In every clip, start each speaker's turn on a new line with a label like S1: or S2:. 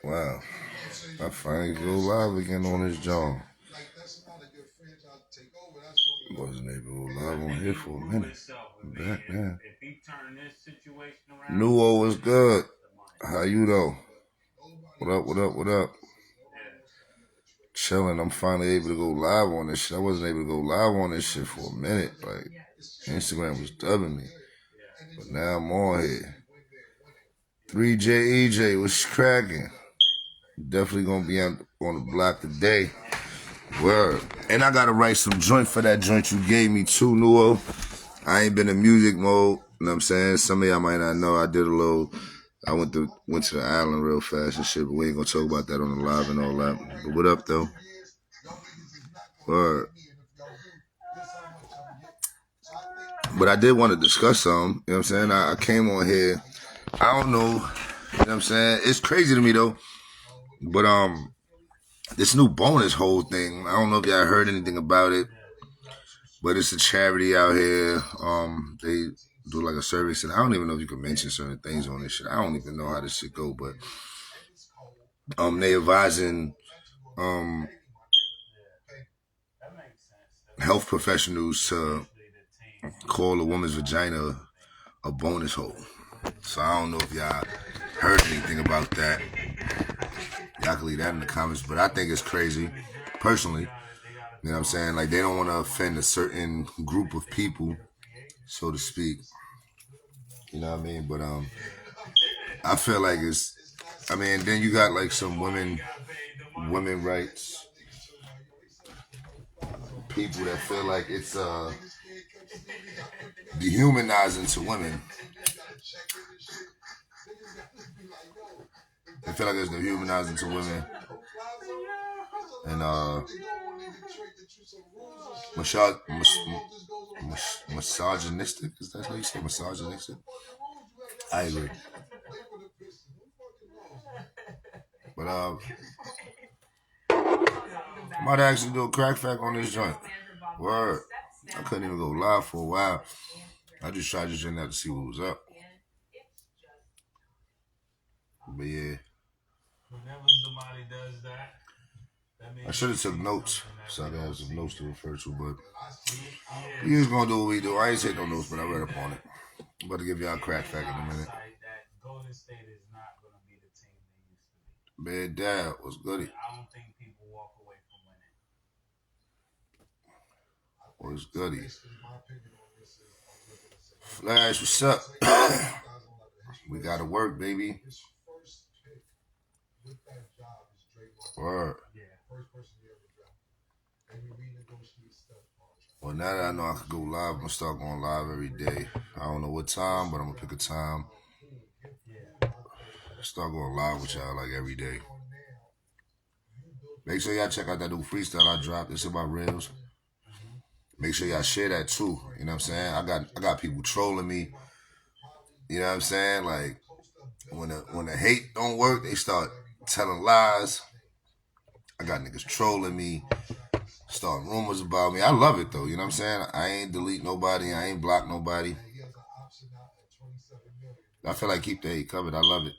S1: Wow. I finally go live again on this joint. Wasn't able to go live on here for a minute. I'm back now. Nuo was good. How you though? What up, what up, what up? Chilling. I'm finally able to go live on this shit. I wasn't able to go live on this shit for a minute. Like, Instagram was dubbing me. But now I'm on here. 3JEJ was cracking. Definitely gonna be on the block today. Word. And I gotta write some joint for that joint you gave me too, Nuo. I ain't been in music mode. You know what I'm saying? Some of y'all might not know. I did a little. I went to the island real fast and shit, but we ain't gonna talk about that on the live and all that. But what up though? Word. But I did want to discuss something. You know what I'm saying? I came on here. I don't know. You know what I'm saying? It's crazy to me though. But this new bonus whole thing, I don't know if y'all heard anything about it. But it's a charity out here. They do like a service, and I don't even know if you can mention certain things on this shit. I don't even know how this shit go, but they advising health professionals to call a woman's vagina a bonus hole. So I don't know if y'all heard anything about that. Y'all can leave that in the comments, but I think it's crazy, personally. You know what I'm saying? Like, they don't want to offend a certain group of people, so to speak. You know what I mean? But I feel like then you got like some women rights people that feel like it's dehumanizing to women. They feel like it's dehumanizing to women. And misogynistic, is that how you say misogynistic? I agree. But I might actually do a crack fact on this joint. Word. I couldn't even go live for a while. I just tried this joint out to see what was up. But yeah. Whenever somebody does that, I should have took notes, so I could have some notes to refer to, but we just gonna do what we do. I ain't take no notes, but I read up on it. I'm about to give y'all a crack fact in a minute. Man, Dad, what's goody? I don't think people walk away from winning. What's goody? Flash, what's up? We gotta work, baby. Word. Well, now that I know I could go live, I'm gonna start going live every day. I don't know what time, but I'm gonna pick a time. Start going live with y'all like every day. Make sure y'all check out that new freestyle I dropped. It's about reels. Make sure y'all share that too. You know what I'm saying? I got people trolling me. You know what I'm saying? Like when the hate don't work, they start telling lies. I got niggas trolling me, starting rumors about me. I love it though. You know what I'm saying? I ain't delete nobody. I ain't block nobody. I feel like keep the hate covered. I love it.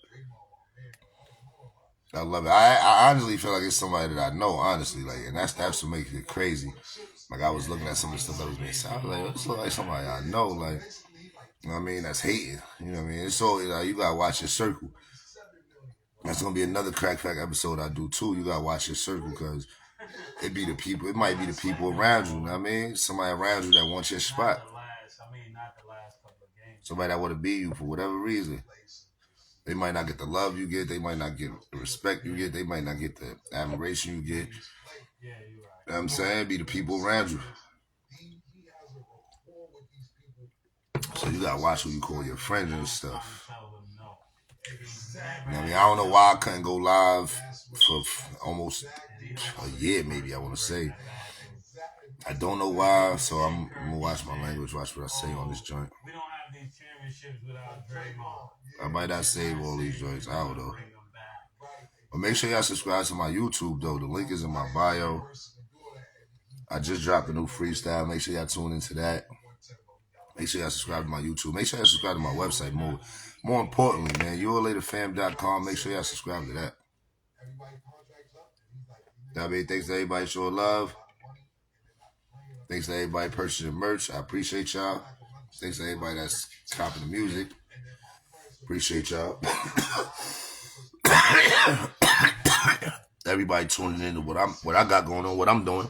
S1: I love it. I honestly feel like it's somebody that I know, honestly. Like, and that's what makes it crazy. Like, I was looking at some of the stuff that was being said. I was like, this looks like somebody I know. Like, you know what I mean? That's hating. You know what I mean? It's so, you gotta watch your circle. That's gonna be another Crack Fact episode I do too. You gotta watch your circle because it might be the people around you. You know what I mean? Somebody around you that wants your spot. Somebody that want to be you for whatever reason. They might not get the love you get. They might not get the respect you get. They might not get the admiration you get. You know what I'm saying? Be the people around you. So you gotta watch who you call your friends and stuff. You know what I mean? I don't know why I couldn't go live for almost a year, maybe I want to say. I don't know why, so I'm gonna watch my language, watch what I say on this joint. I might not save all these joints. I don't know. But make sure y'all subscribe to my YouTube though. The link is in my bio. I just dropped a new freestyle. Make sure y'all tune into that. Make sure y'all subscribe to my YouTube. Make sure y'all subscribe to my website. More importantly, man, yourlaterfam.com. Make sure y'all subscribe to that. I mean, thanks to everybody showing love. Thanks to everybody purchasing merch. I appreciate y'all. Thanks to everybody that's copying the music. Appreciate y'all. Everybody tuning into what I got going on, what I'm doing.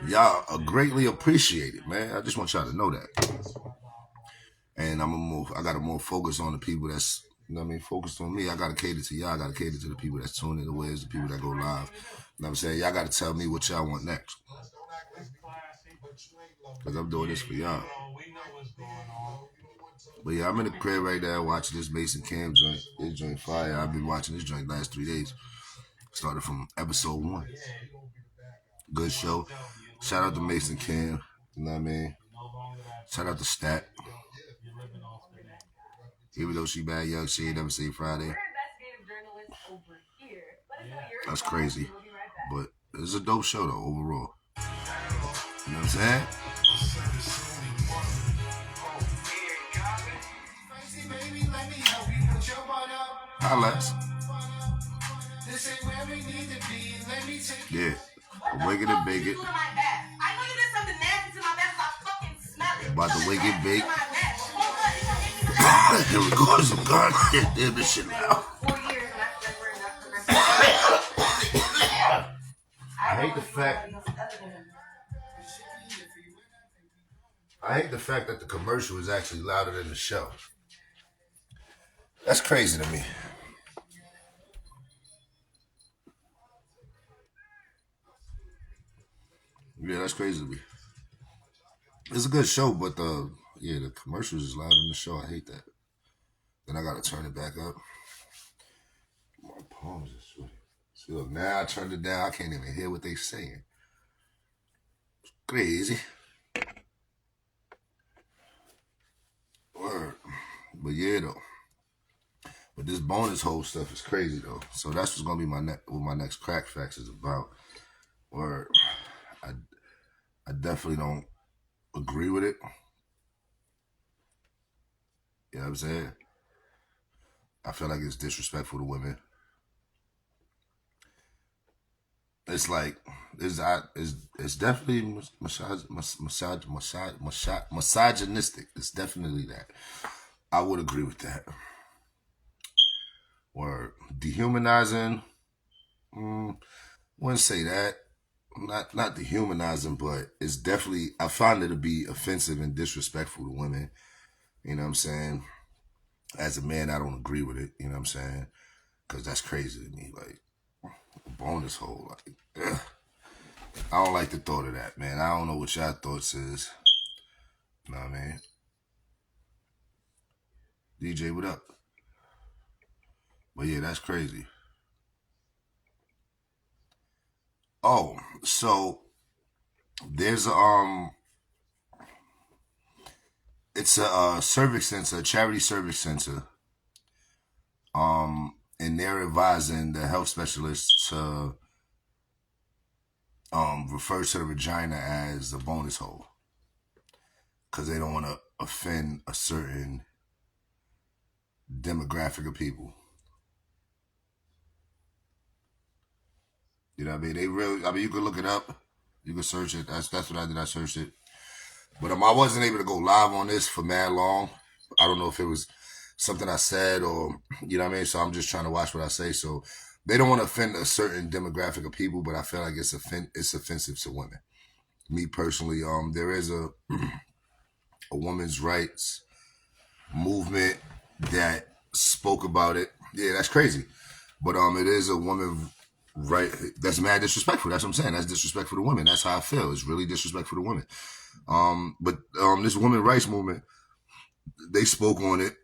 S1: Y'all are greatly appreciated, man. I just want y'all to know that. And I gotta more focus on the people that's, you know what I mean, focused on me. I gotta cater to y'all. I gotta cater to the people that's tuning in, the ways, the people that go live. You know what I'm saying? Y'all gotta tell me what y'all want next. Because I'm doing this for y'all. But yeah, I'm in the crib right now watching this Mason Cam joint. This joint fire. I've been watching this joint last 3 days. Started from episode 1. Good show. Shout out to Mason Cam. You know what I mean? Shout out to Stat. Even though she bad young, she ain't never seen Friday. That's crazy. But it's a dope show though, overall. You know what I'm saying? Highlights. Yeah. Wake it and bake it. About to wake it, bake. Here we go. Some God. Damn, this shit loud. I hate the fact that the commercial is actually louder than the show. That's crazy to me. Yeah, that's crazy to me. It's a good show, but the commercials is louder than the show. I hate that. Then I gotta turn it back up. My palms are sweaty. See, look, now I turned it down. I can't even hear what they saying. It's crazy. Word. But yeah, though. But this bonus hole stuff is crazy, though. So that's what's gonna be what my next Cracc Facts is about. Word. I definitely don't agree with it. You know what I'm saying? I feel like it's disrespectful to women. It's like it's definitely misogynistic. It's definitely that. I would agree with that. Or dehumanizing. Wouldn't say that. Not dehumanizing, but it's definitely, I find it to be offensive and disrespectful to women. You know what I'm saying? As a man, I don't agree with it. You know what I'm saying? Because that's crazy to me. Like, bonus hole. Like, ugh. I don't like the thought of that, man. I don't know what y'all thoughts is. You know what I mean? DJ, what up? But yeah, that's crazy. Oh, so there's it's a cervix center, a charity cervix center. And they're advising the health specialists to refer to the vagina as a bonus hole, because they don't want to offend a certain demographic of people. You know what I mean? You can look it up. You can search it. That's what I did. I searched it. But I wasn't able to go live on this for mad long. I don't know if it was something I said or, you know what I mean? So I'm just trying to watch what I say. So they don't want to offend a certain demographic of people, but I feel like it's offensive to women. Me personally, there is a women's rights movement that spoke about it. Yeah, that's crazy. But it is a woman right. That's mad disrespectful. That's what I'm saying. That's disrespectful to women. That's how I feel. It's really disrespectful to women. But this women's rights movement, they spoke on it.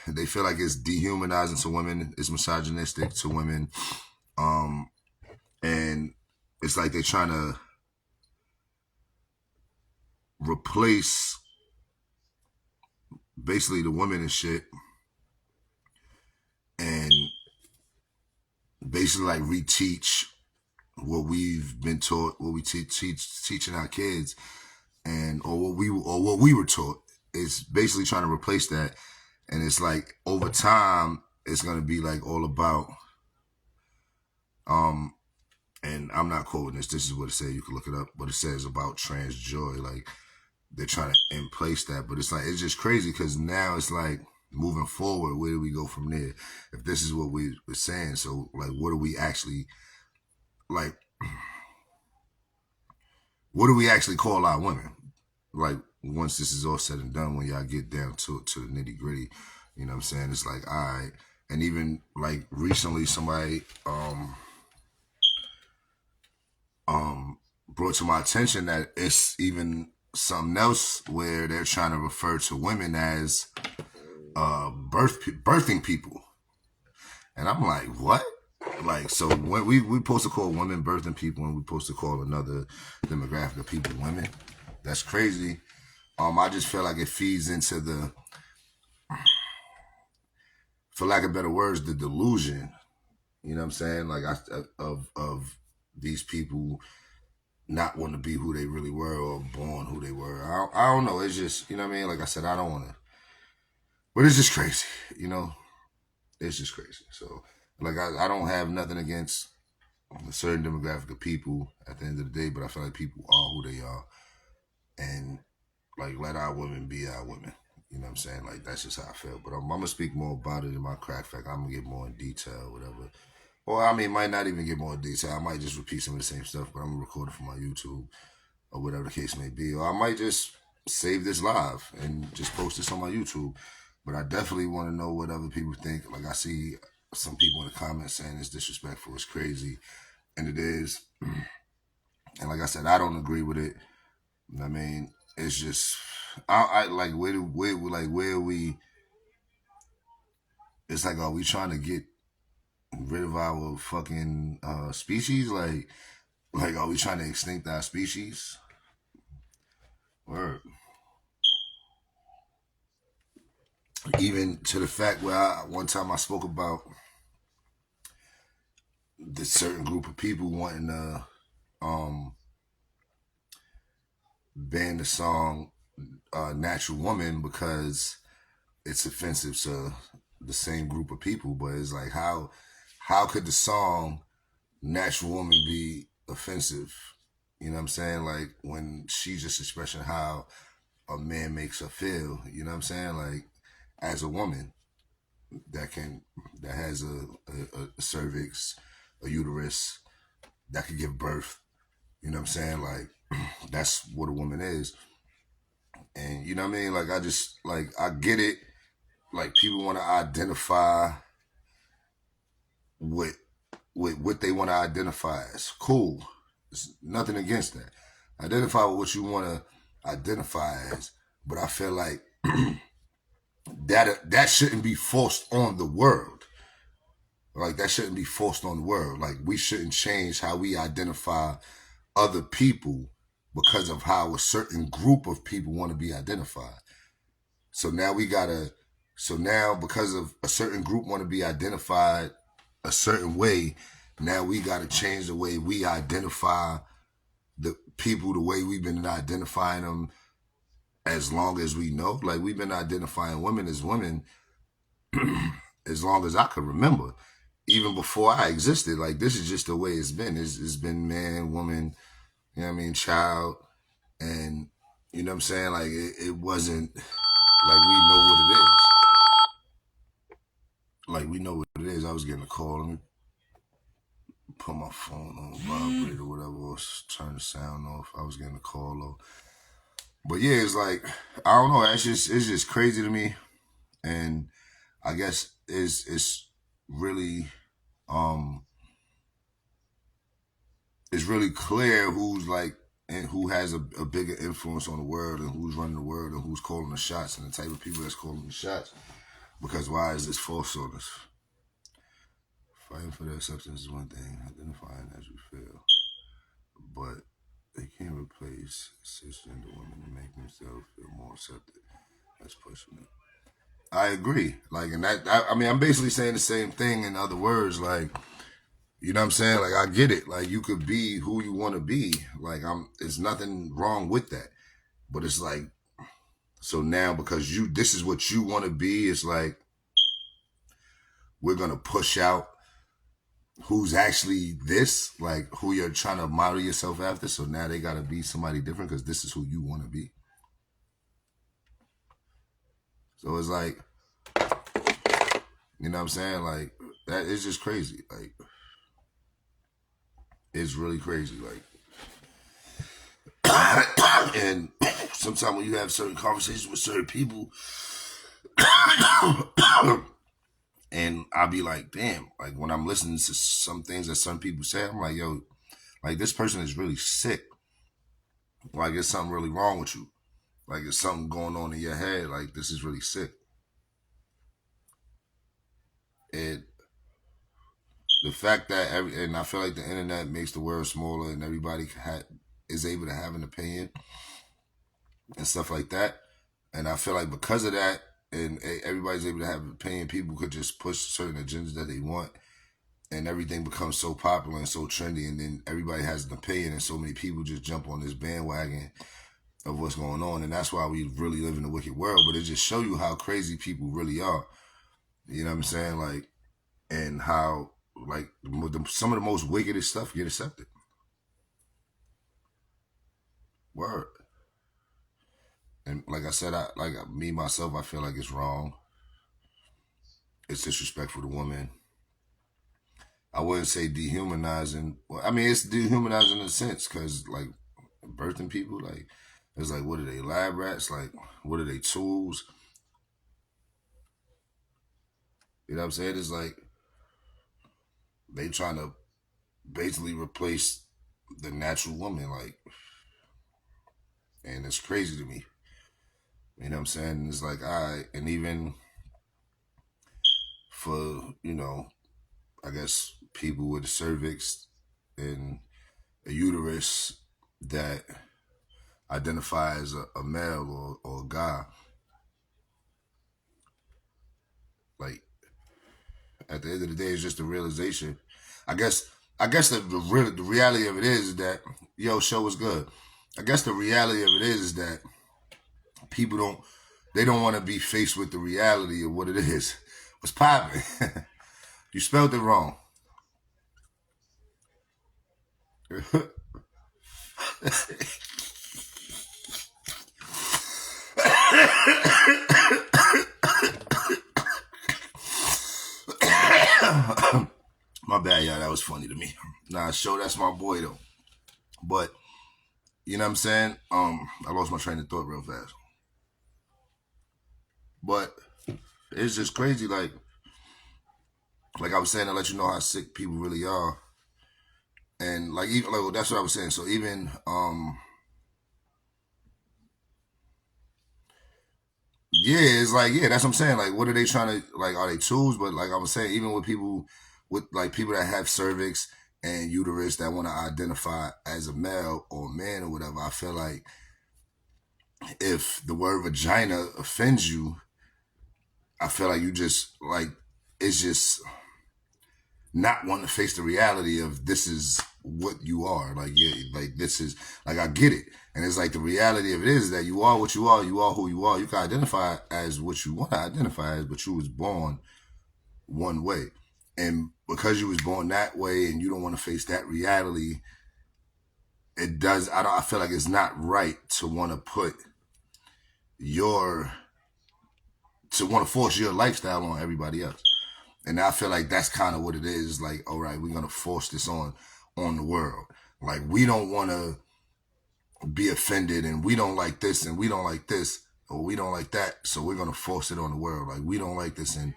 S1: They feel like it's dehumanizing to women. It's misogynistic to women. And it's like they're trying to replace basically the women and shit, and basically like reteach what we've been taught, what we teaching our kids. and or what we were taught. It's basically trying to replace that, and it's like over time it's gonna be like all about and I'm not quoting this. This is what it says. You can look it up. But it says about trans joy. Like they're trying to in place that, but it's like it's just crazy because now it's like moving forward. Where do we go from there? If this is what we were saying, so like, what do we actually like? What do we actually call our women? Like once this is all said and done, when y'all get down to the nitty gritty, you know what I'm saying? It's like, all right. And even like recently somebody brought to my attention that it's even something else where they're trying to refer to women as birthing people. And I'm like, what? Like, so when we supposed to call women birthing people and we supposed to call another demographic of people women? That's crazy. I just feel like it feeds into the, for lack of better words, the delusion. You know what I'm saying? Like of these people not wanting to be who they really were or born who they were. I don't know. It's just, you know what I mean? Like I said, I don't want to, but it's just crazy, you know? It's just crazy. So, like, I don't have nothing against a certain demographic of people at the end of the day, but I feel like people are who they are. And, like, let our women be our women. You know what I'm saying? Like, that's just how I feel. But I'm going to speak more about it in my crack fact. I'm going to get more in detail, whatever. Or, I mean, might not even get more in detail. I might just repeat some of the same stuff, but I'm going to record it for my YouTube or whatever the case may be. Or I might just save this live and just post this on my YouTube. But I definitely want to know what other people think. Like, I see some people in the comments saying it's disrespectful, it's crazy, and it is. And like I said, I don't agree with it. I mean, it's just, I like where are we? It's like, are we trying to get rid of our fucking species? Like, are we trying to extinct our species? Word. Even to the fact where one time I spoke about this certain group of people wanting to ban the song Natural Woman because it's offensive to the same group of people. But it's like, how could the song Natural Woman be offensive? You know what I'm saying? Like when she's just expressing how a man makes her feel, you know what I'm saying? Like as a woman that has a cervix, a uterus, that could give birth. You know what I'm saying? Like that's what a woman is. And you know what I mean? Like I get it. Like people want to identify with what they want to identify as. Cool. There's nothing against that. Identify with what you want to identify as. But I feel like that shouldn't be forced on the world. Like that shouldn't be forced on the world. Like we shouldn't change how we identify other people because of how a certain group of people want to be identified. So now because of a certain group want to be identified a certain way, now we got to change the way we identify the people the way we've been identifying them as long as we know. Like we've been identifying women as women as long as I could remember. Even before I existed, like this is just the way it's been. It's been man, woman, you know what I mean, child, and you know what I'm saying? Like it wasn't like we know what it is. Like we know what it is. I was getting a call. Let me put my phone on vibrate or whatever, or turn the sound off. I was getting a call or but yeah, it's like I don't know, it's just crazy to me. And I guess it's really it's really clear who's like and who has a bigger influence on the world and who's running the world and who's calling the shots and the type of people that's calling the shots. Because why is this forced on us? Fighting for their acceptance is one thing, identifying as we feel. But they can't replace cisgender women to make themselves feel more accepted. That's pushing it. I agree. Like, and I mean, I'm basically saying the same thing in other words. Like, you know what I'm saying? Like, I get it. Like, you could be who you want to be. Like, there's nothing wrong with that. But it's like, so now because this is what you want to be, it's like, we're going to push out who's actually this, like who you're trying to model yourself after. So now they got to be somebody different because this is who you want to be. So it's like, you know what I'm saying? Like, that is just crazy. Like, it's really crazy. Like, and sometimes when you have certain conversations with certain people, and I'll be like, damn, like when I'm listening to some things that some people say, I'm like, yo, like this person is really sick. Like, there's something really wrong with you. Like, there's something going on in your head. Like, this is really sick. And the fact that and I feel like the internet makes the world smaller and everybody is able to have an opinion and stuff like that. And I feel like because of that, and everybody's able to have an opinion, people could just push certain agendas that they want, and everything becomes so popular and so trendy, and then everybody has an opinion, and so many people just jump on this bandwagon of what's going on. And that's why we really live in a wicked world. But it just show you how crazy people really are. You know what I'm saying? Like, and how like some of the most wickedest stuff get accepted. Word. And like I said, me myself, I feel like it's wrong. It's disrespectful to women. I wouldn't say dehumanizing. Well, I mean, it's dehumanizing in a sense because like birthing people, like it's like, what are they, lab rats? Like, what are they, tools? You know what I'm saying? It's like they trying to basically replace the natural woman, like, and it's crazy to me. You know what I'm saying? It's like, all right, and even for, I guess people with a cervix and a uterus that identify as a male or a guy, like at the end of the day, it's just a realization. I guess the reality of it is that, yo, show was good. I guess the reality of it is that people don't want to be faced with the reality of what it is. What's popping? You spelled it wrong. My bad, y'all. That was funny to me. Nah, show, that's my boy though. But you know what I'm saying? I lost my train of thought real fast. But it's just crazy, like I was saying, to let you know how sick people really are. And like, even like, that's what I was saying. So even yeah, it's like, yeah, that's what I'm saying. Like, what are they trying to, like, are they tools? But like I was saying, even with people that have cervix and uterus that want to identify as a male or a man or whatever, I feel like if the word vagina offends you, I feel like you just like, it's just not wanting to face the reality of this is what you are. Like, yeah, like this is, like, I get it. And it's like the reality of it is that you are what you are who you are. You can identify as what you want to identify as, but you was born one way. And because you was born that way and you don't want to face that reality, I feel like it's not right to want to force your lifestyle on everybody else. And I feel like that's kind of what it is. Like, all right, we're going to force this on the world. Like, we don't want to be offended and we don't like this and we don't like this or we don't like that. So we're going to force it on the world. Like, we don't like this and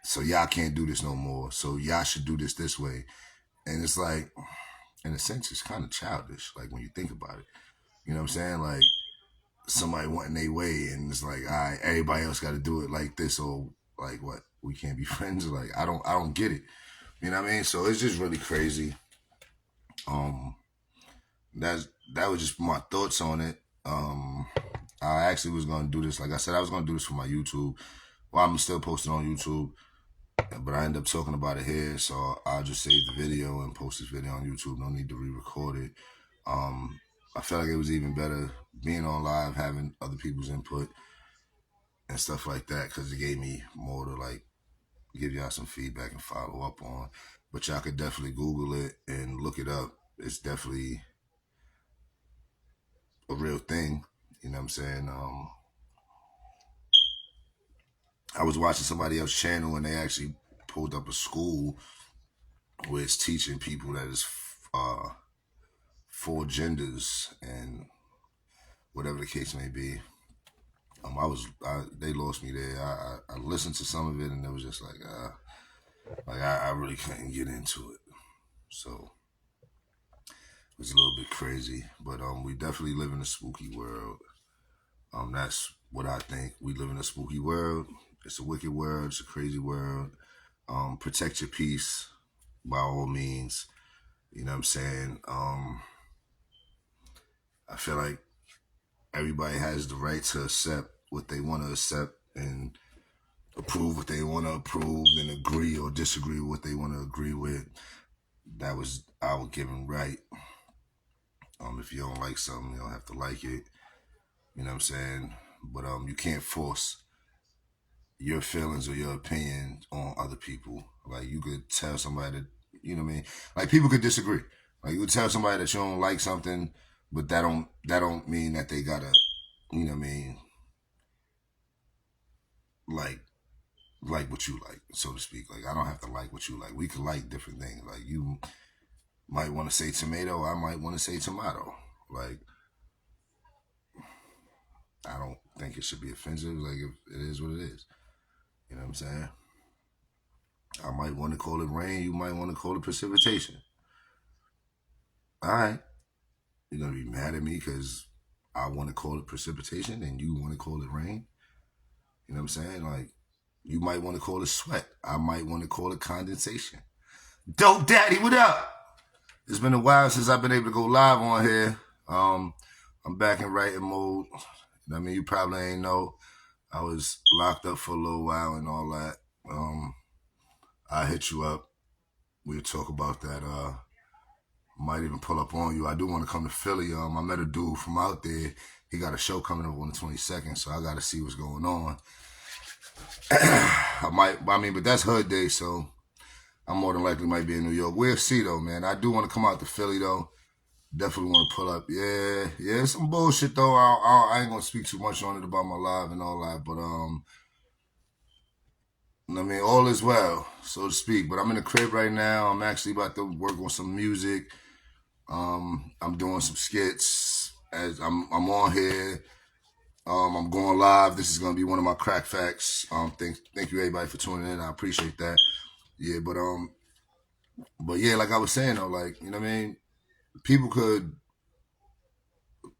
S1: so y'all can't do this no more. So y'all should do this way. And it's like, in a sense, it's kind of childish. Like, when you think about it, you know what I'm saying? Like, somebody wanting their way and it's like, all right, everybody else got to do it like this, or like, what, we can't be friends? Like, I don't get it. You know what I mean? So it's just really crazy. That was just my thoughts on it. I actually was gonna do this. Like I said, I was gonna do this for my YouTube. Well, I'm still posting on YouTube, but I end up talking about it here, so I'll just save the video and post this video on YouTube. No need to re-record it. I felt like it was even better being on live, having other people's input and stuff like that, because it gave me more to like give y'all some feedback and follow up on. But y'all could definitely Google it and look it up. It's definitely a real thing. You know what I'm saying? I was watching somebody else's channel and they actually pulled up a school where it's teaching people that is 4 genders and whatever the case may be. They lost me there. I listened to some of it and it was just like I really couldn't get into it. So it was a little bit crazy, but we definitely live in a spooky world. That's what I think. We live in a spooky world. It's a wicked world. It's a crazy world. Protect your peace by all means. You know what I'm saying? I feel like everybody has the right to accept what they want to accept and approve what they want to approve and agree or disagree with what they want to agree with. That was our given right. If you don't like something, you don't have to like it. You know what I'm saying? But you can't force your feelings or your opinion on other people. Like you could tell somebody that, you know what I mean? Like people could disagree. Like you could tell somebody that you don't like something, but that don't mean that they gotta, you know what I mean, like what you like, so to speak. Like I don't have to like what you like. We could like different things. Like you might want to say tomato, I might want to say tomato. Like I don't think it should be offensive. Like if it is what it is. You know what I'm saying? I might want to call it rain. You might want to call it precipitation. All right. You're going to be mad at me because I want to call it precipitation and you want to call it rain. You know what I'm saying? Like, you might want to call it sweat. I might want to call it condensation. Dope Daddy, what up? It's been a while since I've been able to go live on here. I'm back in writing mode. I mean, you probably ain't know. I was locked up for a little while and all that. I'll hit you up. We'll talk about that. Might even pull up on you. I do want to come to Philly. I met a dude from out there. He got a show coming up on the 22nd, so I got to see what's going on. But that's Hood Day, so I more than likely might be in New York. We'll see, though, man. I do want to come out to Philly, though. Definitely want to pull up. Yeah, some bullshit, though. I ain't going to speak too much on it about my live and all that, but, I mean, all is well, so to speak. But I'm in the crib right now. I'm actually about to work on some music. I'm doing some skits as I'm on here. I'm going live. This is gonna be one of my crack facts. Thank you everybody for tuning in. I appreciate that. Yeah, but yeah, like I was saying though, like, you know what I mean? People could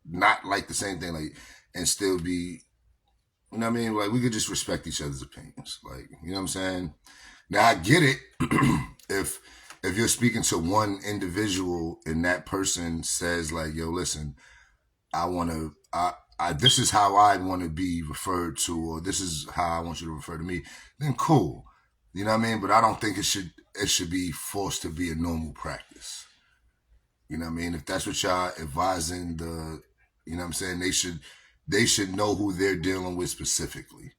S1: not like the same thing, like, and still be, you know what I mean? Like, we could just respect each other's opinions. Like, you know what I'm saying? Now I get it. If you're speaking to one individual and that person says like, yo, listen, this is how I want to be referred to, or this is how I want you to refer to me, then cool. You know what I mean? But I don't think it should be forced to be a normal practice. You know what I mean? If that's what y'all advising you know what I'm saying? They should know who they're dealing with specifically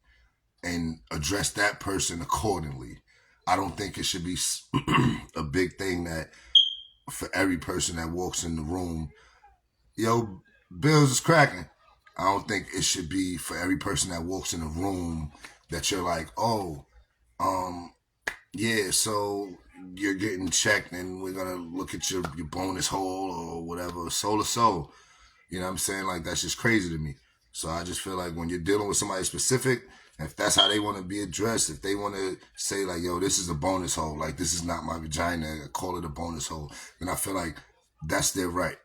S1: and address that person accordingly. I don't think it should be a big thing that for every person that walks in the room, yo, Bills is cracking. I don't think it should be for every person that walks in the room that you're like, oh, yeah, so you're getting checked and we're going to look at your bonus hole or whatever, soul to soul. You know what I'm saying? Like, that's just crazy to me. So I just feel like when you're dealing with somebody specific, if that's how they want to be addressed, if they want to say like, yo, this is a bonus hole, like this is not my vagina, call it a bonus hole, then I feel like that's their right.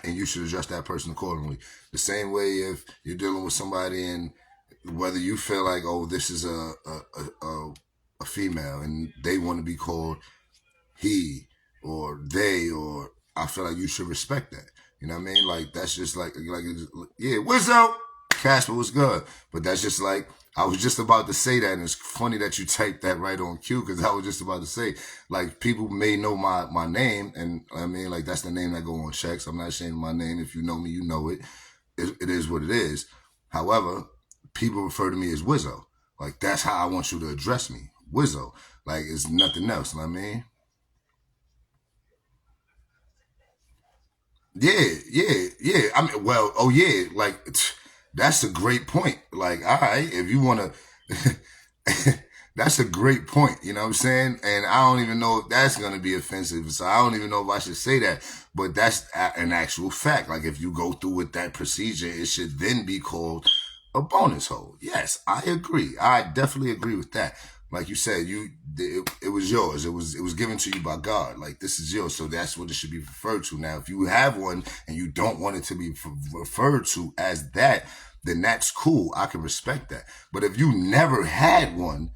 S1: And you should address that person accordingly. The same way if you're dealing with somebody and whether you feel like, oh, this is a female and they want to be called he or they, or I feel like you should respect that. You know what I mean? Like, that's just like yeah, what's up? Casper was good. But that's just like, I was just about to say that, and it's funny that you typed that right on cue, because I was just about to say, like, people may know my name, and I mean, like, that's the name that go on checks. I'm not ashamed of my name. If you know me, you know it. It is what it is. However, people refer to me as Wizzo. Like, that's how I want you to address me, Wizzo. Like, it's nothing else, you know what I mean? Yeah. I mean, well, oh yeah, like, that's a great point. Like, all right, if you want to, that's a great point. You know what I'm saying? And I don't even know if that's going to be offensive. So I don't even know if I should say that, but that's an actual fact. Like, if you go through with that procedure, it should then be called a bonus hole. Yes, I agree. I definitely agree with that. Like you said, it was yours. It was given to you by God. Like, this is yours, so that's what it should be referred to. Now, if you have one and you don't want it to be referred to as that, then that's cool. I can respect that. But if you never had one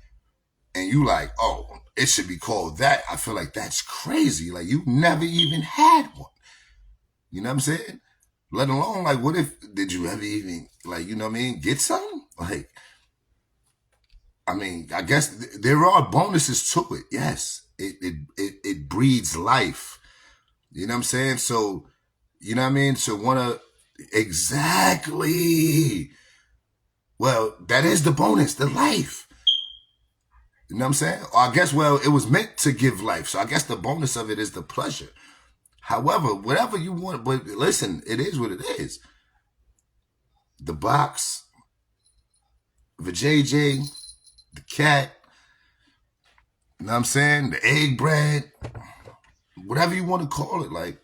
S1: and you like, oh, it should be called that, I feel like that's crazy. Like, you never even had one. You know what I'm saying? Let alone, like, what if, did you ever even, like, you know what I mean, get something? Like, I mean, I guess there are bonuses to it. Yes, it breeds life. You know what I'm saying? So, you know what I mean? So exactly. Well, that is the bonus, the life. You know what I'm saying? Or I guess, well, it was meant to give life. So I guess the bonus of it is the pleasure. However, whatever you want, but listen, it is what it is. The box, the JJ, the cat, you know what I'm saying? The egg bread, whatever you want to call it, like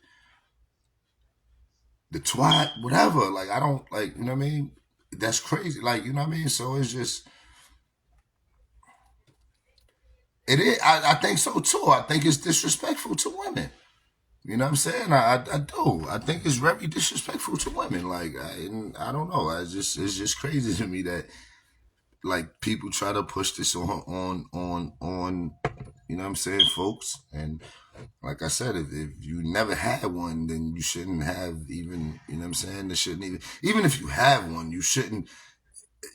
S1: the twat, whatever. Like, I don't, like, you know what I mean? That's crazy. Like, you know what I mean? So it's just, it is, I think so too. I think it's disrespectful to women. You know what I'm saying? I do. I think it's very disrespectful to women. Like, I don't know. It's just crazy to me that, like, people try to push this on, you know what I'm saying, folks. And like I said, if you never had one, then you shouldn't have even, you know what I'm saying? There shouldn't even if you have one, you shouldn't,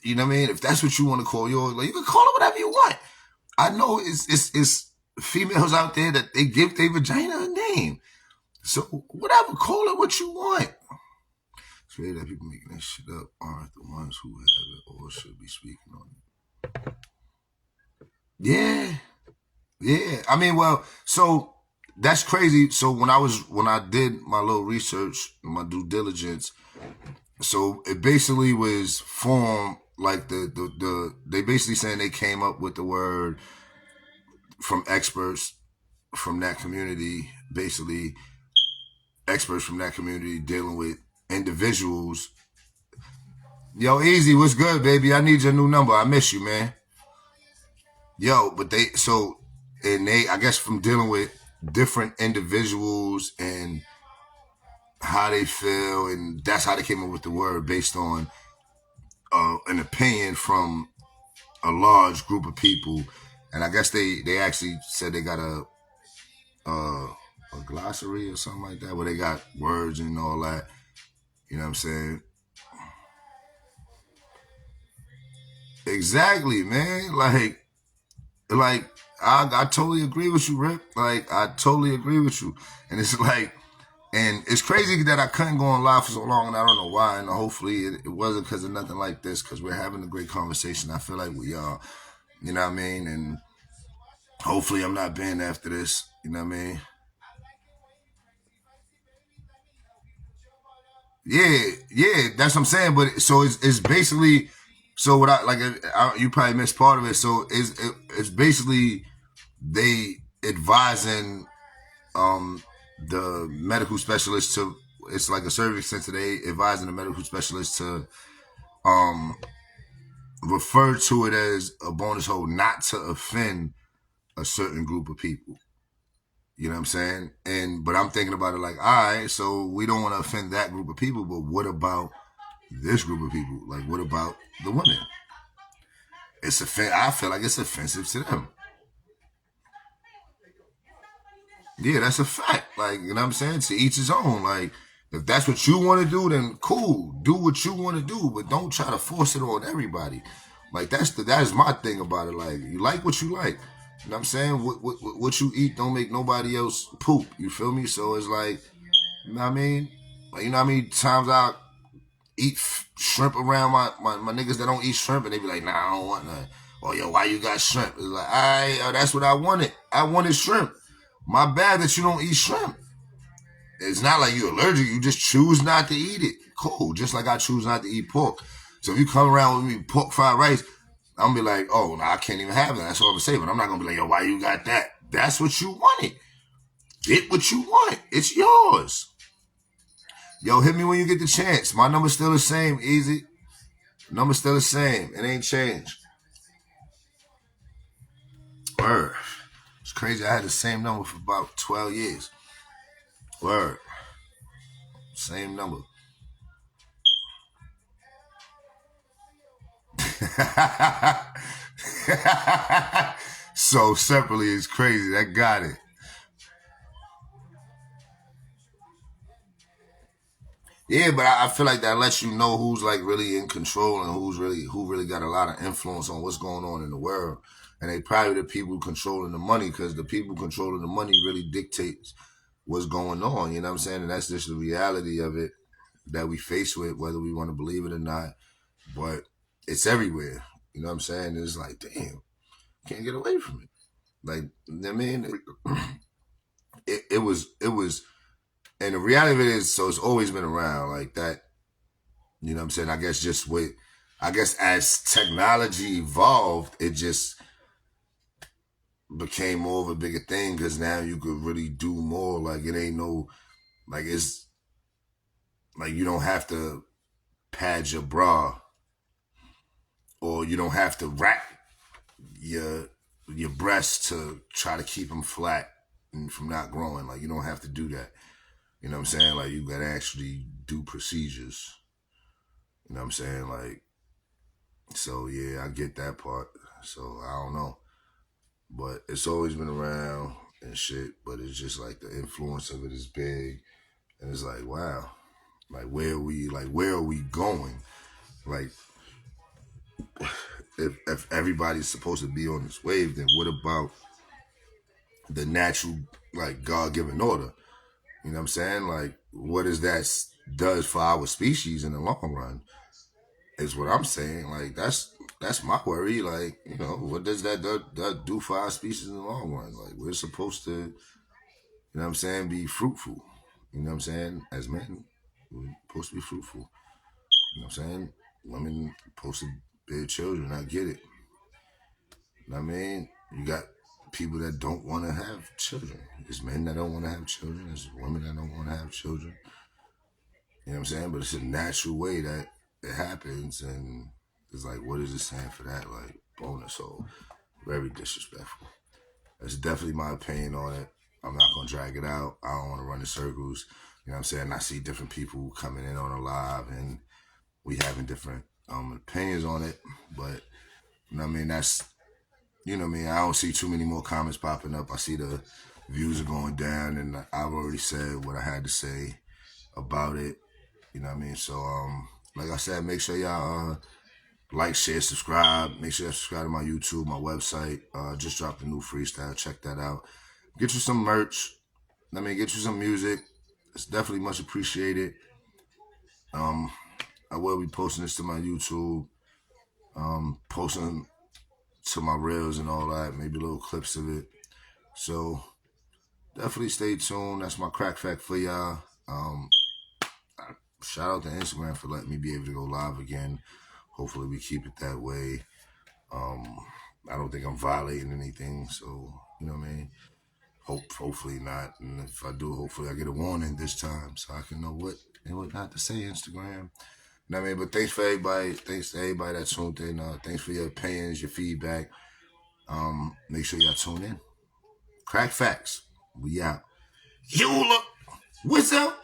S1: you know what I mean? If that's what you want to call yours, like, you can call it whatever you want. I know it's females out there that they give their vagina a name. So whatever, call it what you want. It's really that people making that shit up aren't the ones who have it or should be speaking on it. Yeah. I mean, well, so that's crazy. So when I did my little research, my due diligence, so it basically was formed like they basically saying they came up with the word from experts from that community, basically experts from that community dealing with individuals. Yo, Easy, what's good, baby? I need your new number. I miss you, man. Yo, but I guess from dealing with different individuals and how they feel, and that's how they came up with the word based on an opinion from a large group of people. And I guess they actually said they got a glossary or something like that, where they got words and all that. You know what I'm saying? Exactly, man. Like I totally agree with you, Rick. Like, I totally agree with you. And it's like, and it's crazy that I couldn't go on live for so long, and I don't know why. And hopefully it wasn't because of nothing like this, because we're having a great conversation. I feel like we are, you know what I mean? And hopefully I'm not banned after this, you know what I mean? Yeah, that's what I'm saying. But so it's basically, so what you probably missed part of it. So it's basically they advising the medical specialist to, it's like a service center, they advising the medical specialist to refer to it as a bonus hole, not to offend a certain group of people. You know what I'm saying? But I'm thinking about it like, all right, so we don't want to offend that group of people, but what about this group of people? Like, what about the women? I feel like it's offensive to them. Yeah, that's a fact. Like, you know what I'm saying? To each his own. Like, If that's what you want to do, then cool. Do what you want to do, but don't try to force it on everybody. Like that is my thing about it. Like you like what you like. You know what I'm saying? What you eat don't make nobody else poop. You feel me? So it's like, you know what I mean? Like, you know how many times I eat shrimp around my niggas that don't eat shrimp, and they be like, nah, I don't want none. Oh, yo, why you got shrimp? It's like, that's what I wanted. I wanted shrimp. My bad that you don't eat shrimp. It's not like you're allergic. You just choose not to eat it. Cool. Just like I choose not to eat pork. So if you come around with me pork fried rice, I'm gonna be like, oh, no, I can't even have that. That's what I'm gonna say. But I'm not gonna be like, yo, why you got that? That's what you wanted. Get what you want. It's yours. Yo, hit me when you get the chance. My number's still the same, easy. Number's still the same. It ain't changed. Word. It's crazy. I had the same number for about 12 years. Word. Same number. So separately is crazy. I got it. Yeah, but I feel like that lets you know who's like really in control and who really got a lot of influence on what's going on in the world. And they probably the people controlling the money, because the people controlling the money really dictates what's going on. You know what I'm saying? And that's just the reality of it that we face with, whether we want to believe it or not. But it's everywhere. You know what I'm saying? It's like, damn, can't get away from it. Like, I mean, it was, and the reality of it is, so it's always been around like that. You know what I'm saying? I guess as technology evolved, it just became more of a bigger thing, because now you could really do more. Like, it ain't no, like, it's like you don't have to pad your bra, or you don't have to wrap your breasts to try to keep them flat and from not growing. Like, you don't have to do that. You know what I'm saying? Like, you gotta actually do procedures. You know what I'm saying? Like, so yeah, I get that part. So I don't know. But it's always been around and shit, but it's just like the influence of it is big. And it's like, wow. Like, where are we going? Like, if everybody's supposed to be on this wave, then what about the natural, like, God-given order? You know what I'm saying? Like, what is that does for our species in the long run is what I'm saying. Like, that's my worry. Like, you know, what does that do for our species in the long run? Like, we're supposed to, you know what I'm saying, be fruitful. You know what I'm saying? As men, we're supposed to be fruitful. You know what I'm saying? Women supposed to bear children. I get it. You know what I mean? You got people that don't want to have children. There's men that don't want to have children. There's women that don't want to have children. You know what I'm saying? But it's a natural way that it happens, and it's like, what is it saying for that? Like, bonus. So, very disrespectful. That's definitely my opinion on it. I'm not going to drag it out. I don't want to run in circles. You know what I'm saying? I see different people coming in on a live, and we having different opinions on it. But, you know what I mean? That's, you know what I mean? I don't see too many more comments popping up. I see the views are going down, and I've already said what I had to say about it. You know what I mean? So, like I said, make sure y'all like, share, subscribe. Make sure you subscribe to my YouTube, my website. Just dropped a new freestyle. Check that out. Get you some merch. I mean, get you some music. It's definitely much appreciated. I will be posting this to my YouTube, posting to my reels and all that, maybe little clips of it. So definitely stay tuned. That's my crack fact for y'all. Shout out to Instagram for letting me be able to go live again. Hopefully we keep it that way. I don't think I'm violating anything, so, you know what I mean? Hopefully not. And if I do, hopefully I get a warning this time so I can know what and what not to say, Instagram. You know what I mean? But thanks for everybody. Thanks to everybody that tuned in. Thanks for your opinions, your feedback. Make sure y'all tune in. Cracc Facts. We out. Yola. What's up?